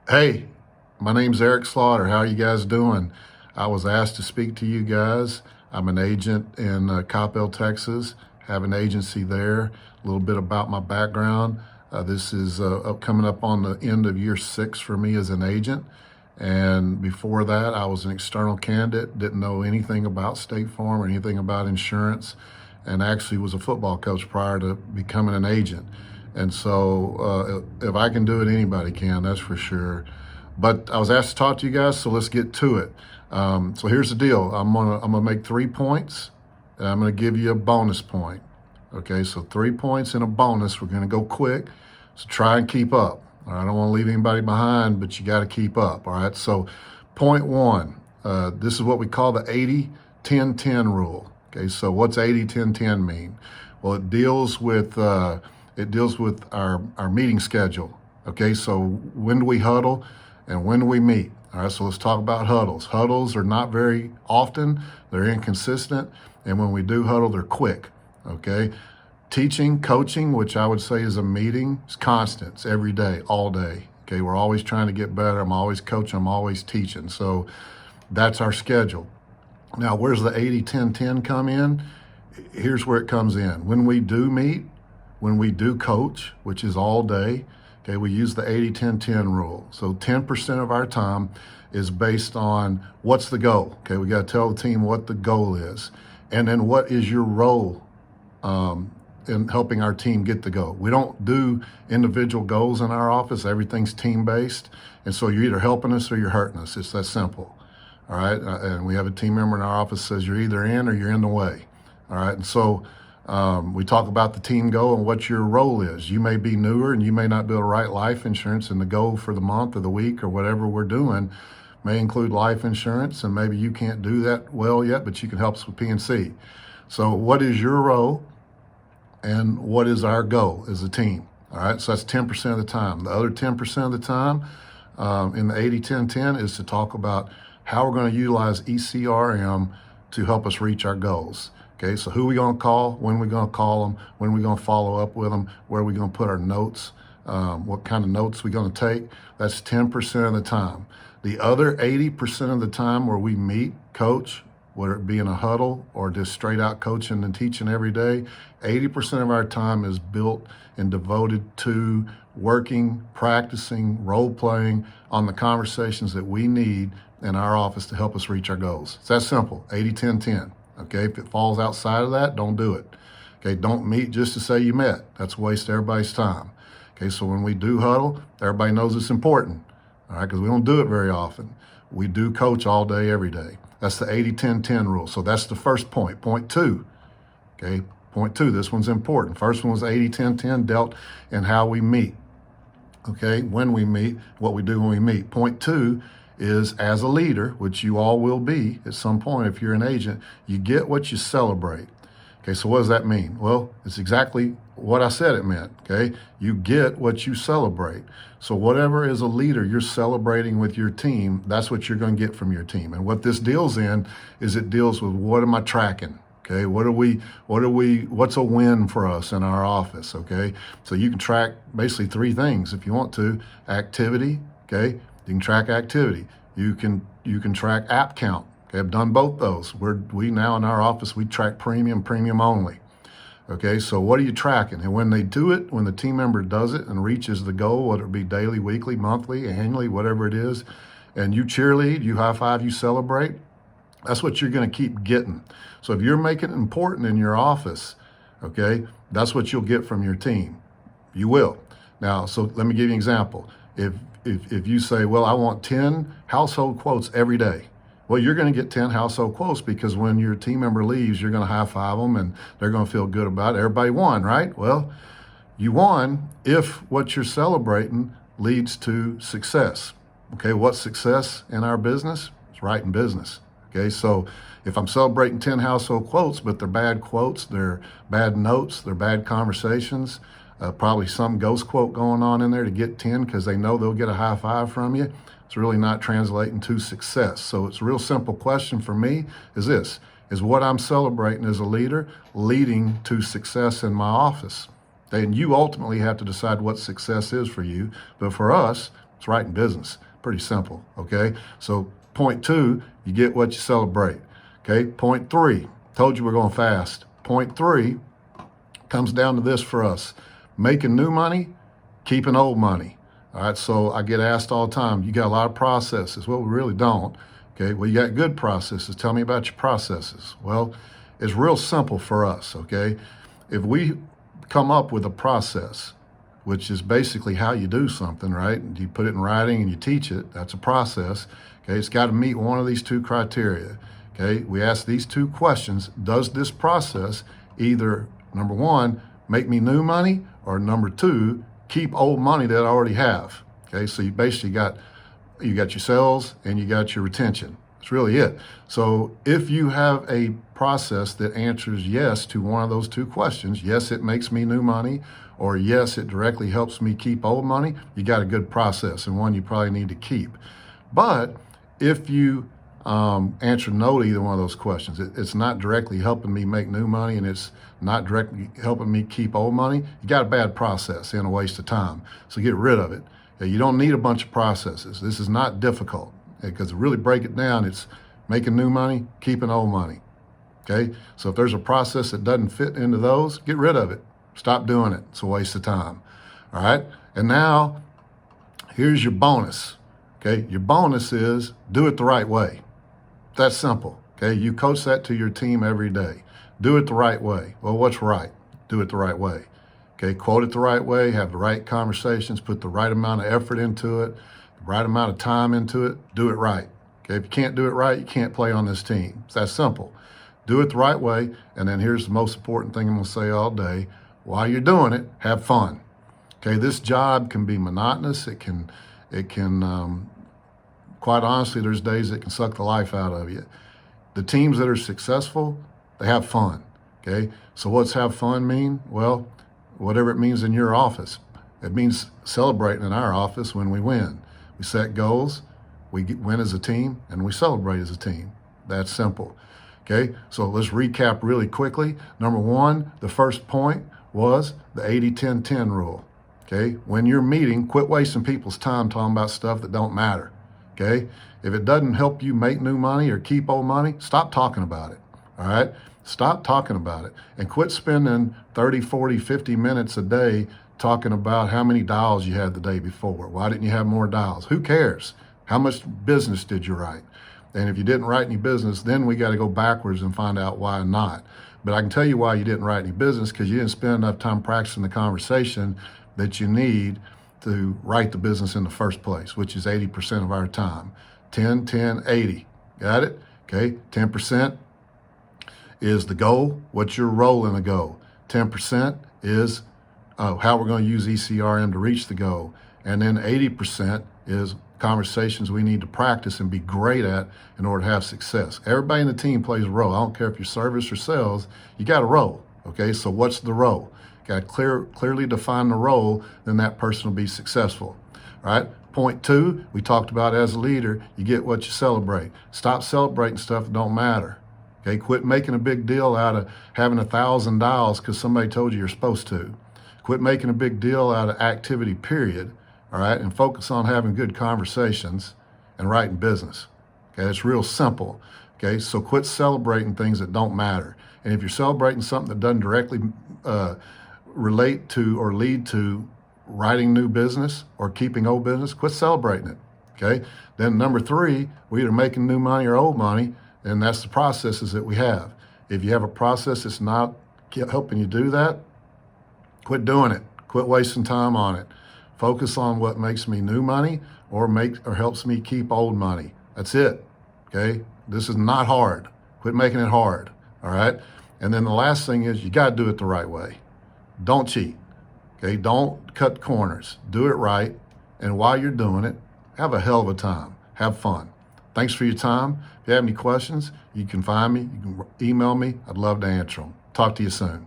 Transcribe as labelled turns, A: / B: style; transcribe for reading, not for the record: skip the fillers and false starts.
A: Hey, my name's Erik Slaughter. How are you guys doing? I was asked to speak to you guys. I'm an agent in Coppell, Texas. Have an agency there. A little bit about my background. This is coming up on the end of year 6 for me as an agent. And before that, I was an external candidate, didn't know anything about State Farm or anything about insurance, and actually was a football coach prior to becoming an agent. And so if I can do it, anybody can, that's for sure. But I was asked to talk to you guys, so let's get to it. So here's the deal. I'm gonna make 3 points, and I'm gonna give you a bonus point. Okay, so 3 points and a bonus. We're gonna go quick, so try and keep up. All right, I don't want to leave anybody behind, but you got to keep up. All right, so point one. This is what we call the 80-10-10 rule. Okay, so what's 80-10-10 mean? Well, it deals with our meeting schedule. Okay, so when do we huddle and when do we meet? All right, so let's talk about huddles. Huddles are not very often, they're inconsistent, and when we do huddle, they're quick. Okay, teaching, coaching, which I would say is a meeting, is constant. It's every day, all day. Okay, we're always trying to get better. I'm always coaching, I'm always teaching. So that's our schedule. Now, where's the 80-10-10 come in? Here's where it comes in. When we do meet, when we do coach, which is all day, okay, we use the 80-10-10 rule. So 10% of our time is based on what's the goal. Okay, we got to tell the team what the goal is. And then what is your role in helping our team get the goal. We don't do individual goals in our office. Everything's team-based. And so you're either helping us or you're hurting us. It's that simple. All right. And we have a team member in our office says you're either in or you're in the way. All right. And so we talk about the team goal and what your role is. You may be newer and you may not be able to write life insurance, and the goal for the month or the week or whatever we're doing may include life insurance, and maybe you can't do that well yet, but you can help us with P&C. So what is your role and what is our goal as a team? All right, so that's 10% of the time. The other 10% of the time in the 80-10-10 is to talk about how we're going to utilize ECRM to help us reach our goals. Okay, so who are we going to call, when are we going to call them, when are we going to follow up with them, where are we going to put our notes, what kind of notes we're going to take. That's 10% of the time. The other 80% of the time where we meet, coach, whether it be in a huddle or just straight out coaching and teaching every day, 80% of our time is built and devoted to working, practicing, role playing on the conversations that we need in our office to help us reach our goals. It's that simple, 80-10-10. Okay, if it falls outside of that, don't do it. Okay, don't meet just to say you met. That's a waste of everybody's time. Okay, so when we do huddle, everybody knows it's important. All right, because we don't do it very often. We do coach all day, every day. That's the 80-10-10 rule. So that's the first point. Point two, okay, point two, this one's important. First one was 80-10-10, dealt in how we meet, okay, when we meet, what we do when we meet. Point two is, as a leader, which you all will be at some point if you're an agent, you get what you celebrate. Okay, so what does that mean? Well, it's exactly what I said it meant, okay? You get what you celebrate. So whatever as a leader you're celebrating with your team, that's what you're going to get from your team. And what this deals in is it deals with, what am I tracking? Okay, what's a win for us in our office, okay? So you can track basically 3 things if you want to. Activity, okay? You can track activity. You can track app count. Okay, I've done both those. We now in our office, we track premium only. Okay, so what are you tracking? And when they do it, when the team member does it and reaches the goal, whether it be daily, weekly, monthly, annually, whatever it is, and you cheerlead, you high five, you celebrate, that's what you're going to keep getting. So if you're making it important in your office, okay, that's what you'll get from your team. You will. Now, so let me give you an example. If you say, well, I want 10 household quotes every day, well, you're going to get 10 household quotes, because when your team member leaves, you're going to high five them and they're going to feel good about it. Everybody won, right? Well, you won if what you're celebrating leads to success. Okay, what's success in our business? It's writing business. Okay, so if I'm celebrating 10 household quotes, but they're bad quotes, they're bad notes, they're bad conversations, probably some ghost quote going on in there to get 10 because they know they'll get a high five from you, it's really not translating to success. So it's a real simple question for me is this, is what I'm celebrating as a leader leading to success in my office? And you ultimately have to decide what success is for you. But for us, It's writing business. Pretty simple, okay? So point 2, you get what you celebrate, okay? Point 3, told you we're going fast. Point 3 comes down to this for us: making new money, keeping old money. All right, so I get asked all the time, you got a lot of processes. Well, we really don't. Okay, well, you got good processes. Tell me about your processes. Well, it's real simple for us, okay? If we come up with a process, which is basically how you do something, right? You put it in writing and you teach it, that's a process. Okay, it's got to meet one of these 2 criteria. Okay, we ask these 2 questions: does this process either, number 1, make me new money, or number 2, keep old money that I already have? Okay, so you basically got your sales and you got your retention. That's really it. So if you have a process that answers yes to one of those 2 questions, yes, it makes me new money, or yes, it directly helps me keep old money, you got a good process and one you probably need to keep. But if you answer no to either one of those questions, it's not directly helping me make new money and it's not directly helping me keep old money, you got a bad process and a waste of time. So get rid of it. You don't need a bunch of processes. This is not difficult, because to really break it down, it's making new money, keeping old money. Okay, so if there's a process that doesn't fit into those, get rid of it. Stop doing it. It's a waste of time. All right, and now here's your bonus. Okay, your bonus is do it the right way. That's simple. Okay, you coach that to your team every day. Do it the right way. Well, what's right? Do it the right way. Okay, quote it the right way, have the right conversations, put the right amount of effort into it, the right amount of time into it, do it right. Okay, if you can't do it right, you can't play on this team. It's that simple. Do it the right way, and then here's the most important thing I'm gonna say all day: while you're doing it, have fun. Okay, this job can be monotonous. It can, quite honestly, there's days it can suck the life out of you. The teams that are successful, they have fun. Okay, so what's have fun mean? Well, whatever it means in your office. It means celebrating in our office when we win. We set goals, we win as a team, and we celebrate as a team. That's simple. Okay, so let's recap really quickly. Number 1, the first point was the 80-10-10 rule. Okay, when you're meeting, quit wasting people's time talking about stuff that don't matter. Okay, if it doesn't help you make new money or keep old money, stop talking about it. All right, stop talking about it and quit spending 30, 40, 50 minutes a day talking about how many dials you had the day before. Why didn't you have more dials? Who cares? How much business did you write? And if you didn't write any business, then we got to go backwards and find out why not. But I can tell you why you didn't write any business: because you didn't spend enough time practicing the conversation that you need to write the business in the first place, which is 80% of our time. 10, 10, 80. Got it? Okay, 10% is the goal. What's your role in the goal? 10% is how we're going to use ECRM to reach the goal. And then 80% is conversations we need to practice and be great at in order to have success. Everybody in the team plays a role. I don't care if you're service or sales, you got a role. Okay, so what's the role? Got to clearly define the role, then that person will be successful. All right. Point 2, we talked about as a leader, you get what you celebrate. Stop celebrating stuff that don't matter. Okay, quit making a big deal out of having $1,000 because somebody told you you're supposed to. Quit making a big deal out of activity, period. All right, and focus on having good conversations and writing business. Okay, it's real simple. Okay, so quit celebrating things that don't matter. And if you're celebrating something that doesn't directly relate to or lead to writing new business or keeping old business, quit celebrating it. Okay, then number 3, we're either making new money or old money, and that's the processes that we have. If you have a process that's not helping you do that, quit doing it. Quit wasting time on it. Focus on what makes me new money or helps me keep old money. That's it. Okay, this is not hard. Quit making it hard. All right, and then the last thing is you got to do it the right way. Don't cheat. Okay, don't cut corners. Do it right, and while you're doing it, have a hell of a time. Have fun. Thanks for your time. If you have any questions, you can find me. You can email me. I'd love to answer them. Talk to you soon.